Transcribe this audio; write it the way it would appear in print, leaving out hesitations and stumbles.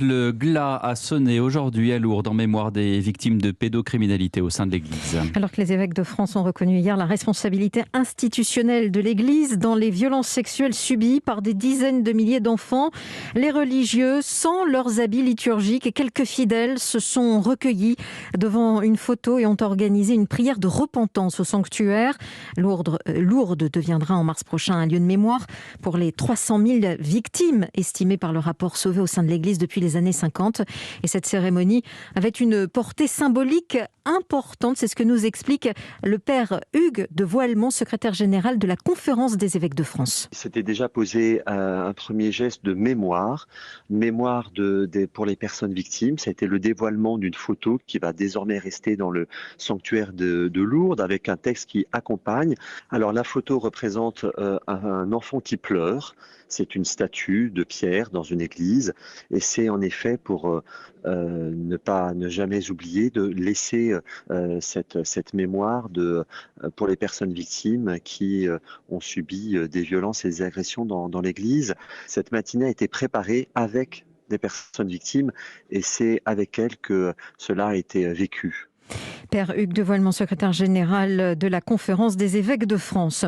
Le glas a sonné aujourd'hui à Lourdes en mémoire des victimes de pédocriminalité au sein de l'Église. Alors que les évêques de France ont reconnu hier la responsabilité institutionnelle de l'Église dans les violences sexuelles subies par des dizaines de milliers d'enfants, les religieux, sans leurs habits liturgiques et quelques fidèles, se sont recueillis devant une photo et ont organisé une prière de repentance au sanctuaire. Lourdes deviendra en mars prochain un lieu de mémoire pour les 300 000 victimes estimées par le rapport Sauvé au sein de l'Église depuis les années 50. Et cette cérémonie avait une portée symbolique importante. C'est ce que nous explique le père Hugues de Voilemont, secrétaire général de la Conférence des évêques de France. C'était déjà posé un premier geste de mémoire pour les personnes victimes. Ça a été le dévoilement d'une photo qui va désormais rester dans le sanctuaire de Lourdes avec un texte qui accompagne. Alors la photo représente un enfant qui pleure. C'est une statue de pierre dans une église et c'est en effet pour ne jamais oublier de laisser cette mémoire pour les personnes victimes qui ont subi des violences et des agressions dans l'église. Cette matinée a été préparée avec des personnes victimes et c'est avec elles que cela a été vécu. Père Hugues de Voilemont, secrétaire général de la Conférence des évêques de France.